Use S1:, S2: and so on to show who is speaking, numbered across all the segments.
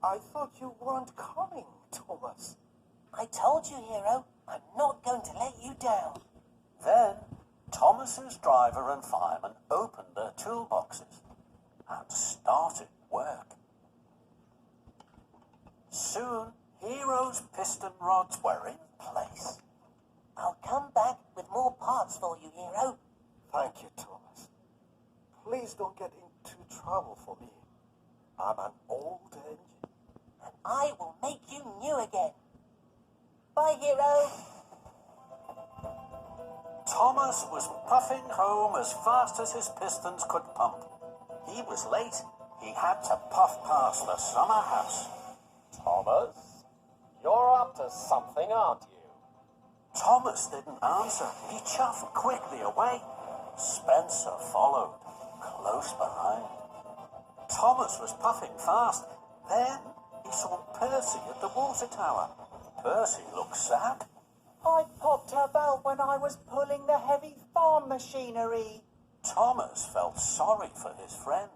S1: I thought you weren't coming, Thomas.
S2: I told you, Hero, I'm not going to let you down.
S3: Then, Thomas's driver and fireman opened their toolboxes and started work. Soon, Hero's piston rods were in place.
S2: I'll come back with more parts for you, Hero.
S1: Thank you, Thomas. Please don't get into trouble for me. I'm an old engine.
S2: And I will make you new again. Bye, Hero.
S3: Thomas was puffing home as fast as his pistons could pump. He was late. He had to puff past the summer house.
S4: Thomas, you're up to something, aren't you?
S3: Thomas didn't answer. He chuffed quickly away. Spencer followed, close behind. Thomas was puffing fast. Then he saw Percy at the water tower. Percy looked sad.
S5: I popped a valve when I was pulling the heavy farm machinery.
S3: Thomas felt sorry for his friend.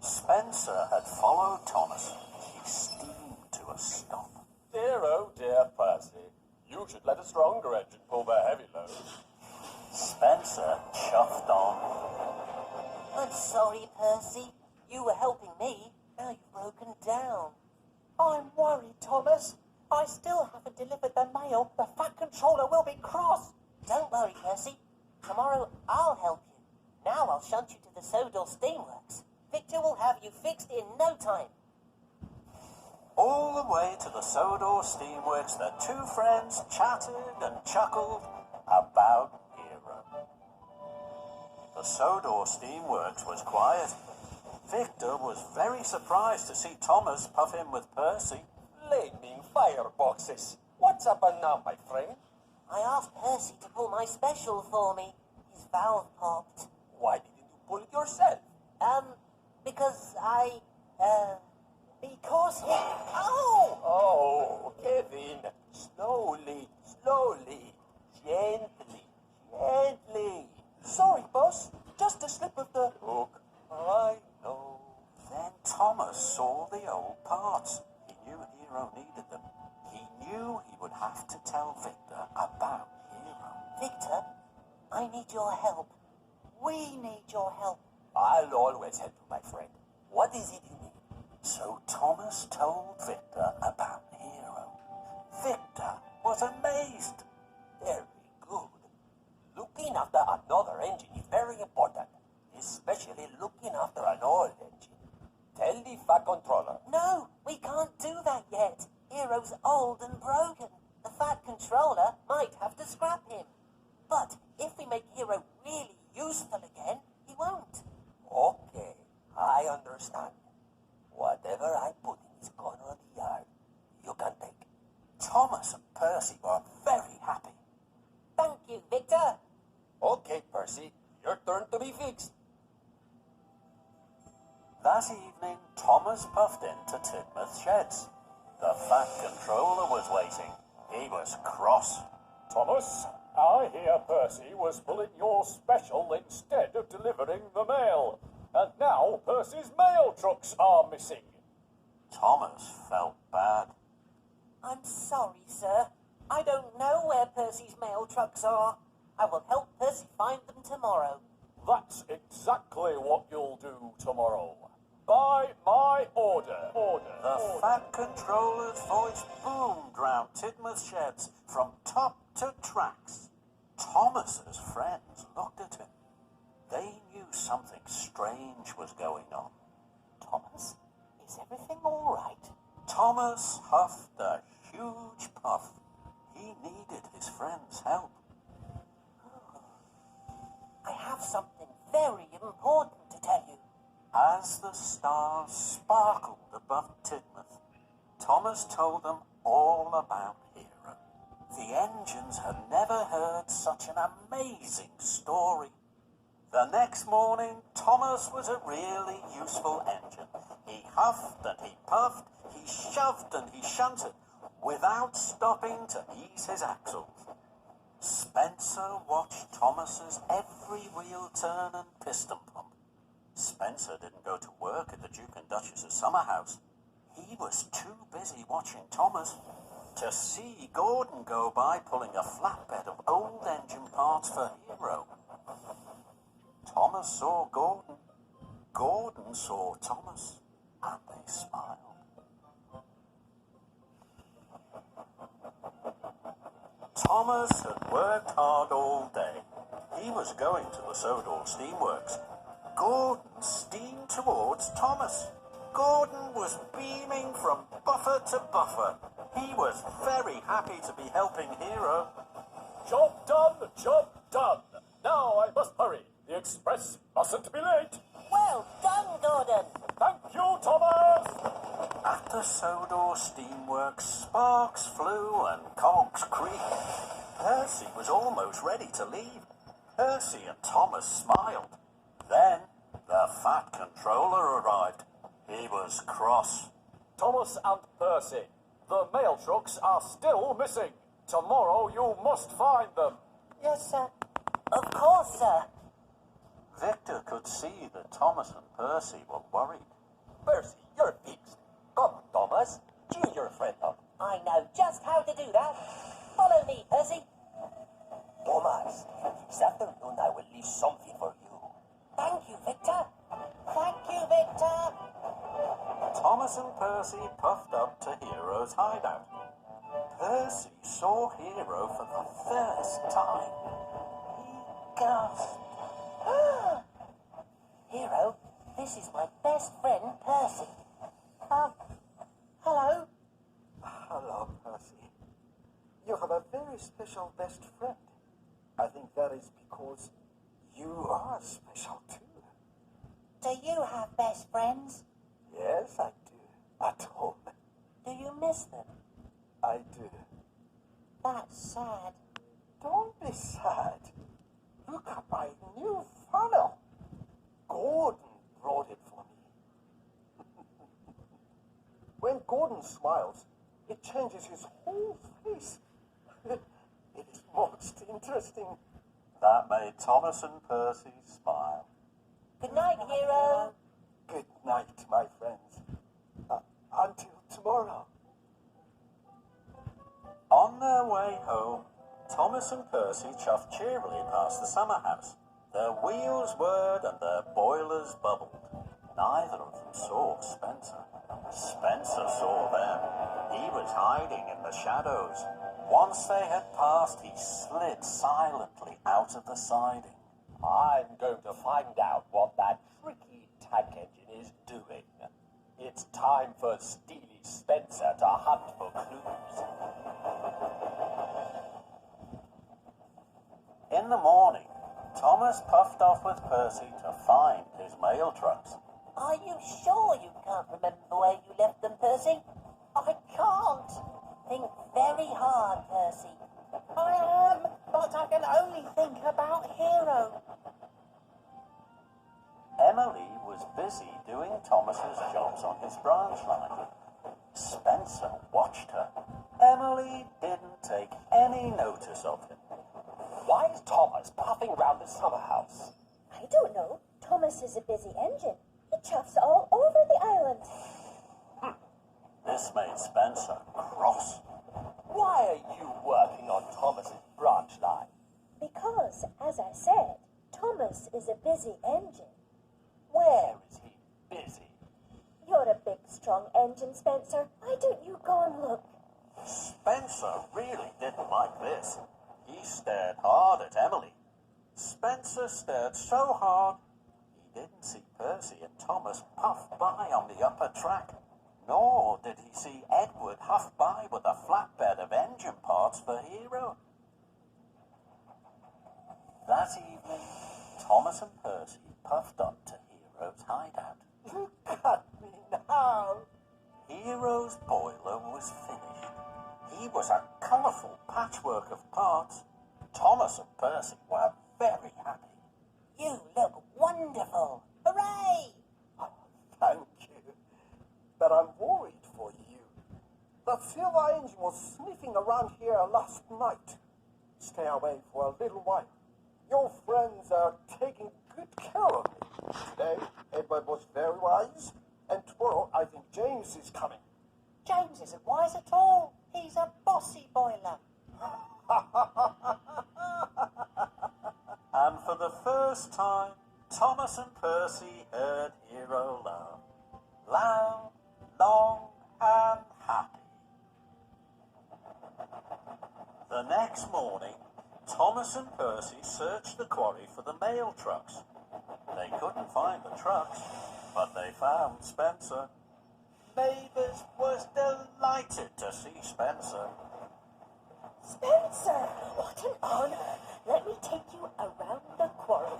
S3: Spencer had followed Thomas. He steamed to a stop.
S4: Dear, oh dear, Percy. You should let a stronger engine pull the heavy load.
S3: Spencer chuffed on.
S2: I'm sorry, Percy. You were helping me. Now you've broken down.
S5: I'm worried, Thomas. I still haven't delivered the mail. The Fat Controller will be cross.
S2: Don't worry, Percy. Tomorrow I'll help you. Now I'll shunt you to the Sodor Steamworks. Victor will have you fixed in no time.
S3: All the way to the Sodor Steamworks, the two friends chatted and chuckled about Hero. The Sodor Steamworks was quiet. Victor was very surprised to see Thomas puff in with Percy.
S4: Flaming fireboxes. What's up and now, my friend?
S2: I asked Percy to pull my special for me. His valve popped.
S4: Why didn't you pull it yourself?
S2: Because
S5: Because he... Oh!
S4: Oh, Kevin. Slowly, slowly. Gently.
S5: Sorry, boss. Just a slip of the...
S4: Look, I know.
S3: Then Thomas saw the old parts. He knew Hero needed them. He knew he would have to tell Victor about Hero.
S2: Victor, I need your help.
S5: We need your help.
S4: I'll always help you, my friend. What is it you need?
S3: So Thomas told Victor about Hero. Victor was amazed.
S4: Very good. Looking after another engine is very important, especially looking after an old engine. Tell the Fat Controller.
S2: No, we can't do that yet. Hero's old and broken. The Fat Controller might have to scrap him. But if we make Hero really useful again, he won't.
S4: Okay, I understand. Whatever I put in this corner of the yard, you can take.
S3: Thomas and Percy were very happy.
S2: Thank you, Victor.
S4: Okay, Percy, your turn to be fixed.
S3: That evening, Thomas puffed into Tidmouth Sheds. The Fat Controller was waiting. He was cross.
S6: Thomas, I hear Percy was pulling your special instead of delivering the mail. And now Percy's mail trucks are missing.
S3: Thomas felt bad.
S2: I'm sorry, sir. I don't know where Percy's mail trucks are. I will help Percy find them tomorrow.
S6: That's exactly what you'll do tomorrow. By my order.
S3: The Fat Controller's voice boomed round Tidmouth Sheds from top to tracks. Thomas's friends looked at him. They knew something strange was going on.
S5: Thomas, is everything all right?
S3: Thomas huffed a huge puff. He needed his friend's help.
S2: I have something very important to tell you.
S3: As the stars sparkled above Tidmouth, Thomas told them all about Hero. The engines had never heard such an amazing story. The next morning, Thomas was a really useful engine. He huffed and he puffed, he shoved and he shunted, without stopping to ease his axles. Spencer watched Thomas's every wheel turn and piston pump. Spencer didn't go to work at the Duke and Duchess's summer house. He was too busy watching Thomas to see Gordon go by pulling a flatbed of old engine parts for Hero. Thomas saw Gordon. Gordon saw Thomas, and they smiled. Thomas had worked hard all day. He was going to the Sodor Steamworks. Gordon steamed towards Thomas. Gordon was beaming from buffer to buffer. He was very happy to be helping Hero.
S6: Job done, job done. Now I must hurry. The express mustn't be late.
S2: Well done, Gordon.
S6: Thank you, Thomas.
S3: At the Sodor Steamworks, sparks flew and cogs creaked. Percy was almost ready to leave. Percy and Thomas smiled. Then the Fat Controller arrived. He was cross.
S6: Thomas and Percy, the mail trucks are still missing. Tomorrow you must find them.
S5: Yes, sir.
S2: Of course, sir.
S3: Victor could see that Thomas and Percy were worried.
S4: Percy, you're fixed. Come, Thomas. Cheer your friend up.
S2: I know just how to do that. Follow me, Percy.
S4: Thomas, this afternoon I will leave something for you.
S2: Thank you, Victor.
S5: Thank you, Victor.
S3: Thomas and Percy puffed up to Hero's hideout. Percy saw Hero for the first time. He gasped.
S2: Hero, this is my best friend, Percy.
S5: Hello.
S1: Hello, Percy. You have a very special best friend. I think that is because you are special too.
S2: Do you have best friends?
S1: Yes, I do. At home.
S2: Do you miss them?
S1: I do.
S2: That's sad.
S1: Don't be sad. Look at my new funnel. Gordon brought it for me. When Gordon smiles, it changes his whole face. It is most interesting.
S3: That made Thomas and Percy smile.
S2: Good night, Hero.
S1: Good night, my friends. Until tomorrow.
S3: On their way home, Thomas and Percy chuffed cheerily past the summer house. Their wheels whirred and their boilers bubbled. Neither of them saw Spencer. Spencer saw them. He was hiding in the shadows. Once they had passed, he slid silently out of the siding.
S4: I'm going to find out what that tricky tank engine is doing. It's time for Steely Spencer to hunt for clues.
S3: In the morning, Thomas puffed off with Percy to find his mail trucks.
S2: Are you sure you can't remember where you left them, Percy?
S5: I can't.
S2: Think very hard, Percy.
S5: I am, but I can only think about Hero.
S3: Emily was busy doing Thomas's jobs on his branch line. Spencer watched her. Emily didn't take any notice of him.
S4: Why is Thomas puffing around the summer house?
S7: I don't know. Thomas is a busy engine. He chuffs all over the island.
S3: This made Spencer cross.
S4: Why are you working on Thomas's branch line?
S7: Because, as I said, Thomas is a busy engine.
S4: Where is he busy?
S7: You're a big, strong engine, Spencer. Why don't you go and look?
S3: Spencer really didn't like this. He stared hard at Emily. Spencer stared so hard, he didn't see Percy and Thomas puff by on the upper track. Nor did he see Edward huff by with a flatbed of engine parts for Hero. That evening, Thomas and Percy puffed up to Hero's hideout.
S1: Look at me now.
S3: Hero's boiler was finished. He was a colourful patchwork of parts. Thomas and Percy were very happy.
S2: You look wonderful. Hooray!
S1: Thank you. But I'm worried for you. The silver engine was sniffing around here last night. Stay away for a little while. Your friends are taking good care of me. Today, Edward was very wise, and tomorrow I think James is coming.
S5: isn't wise at all. He's a bossy boiler.
S3: And for the first time, Thomas and Percy heard Hero laugh. Loud, long, and happy. The next morning, Thomas and Percy searched the quarry for the mail trucks. They couldn't find the trucks, but they found Spencer. Mavis was delighted to see Spencer.
S7: Spencer, what an honor. Let me take you around the quarry.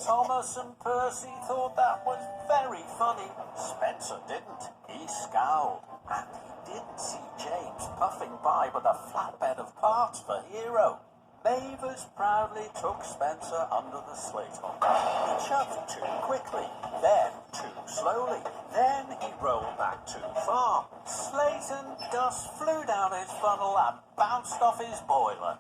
S3: Thomas and Percy thought that was very funny. Spencer didn't. He scowled, and he didn't see James puffing by with a flatbed of parts for Hero. Mavis proudly took Spencer under the slate hook. He shoved too quickly, then too slowly. Then he rolled back too far. Slate and dust flew down his funnel and bounced off his boiler.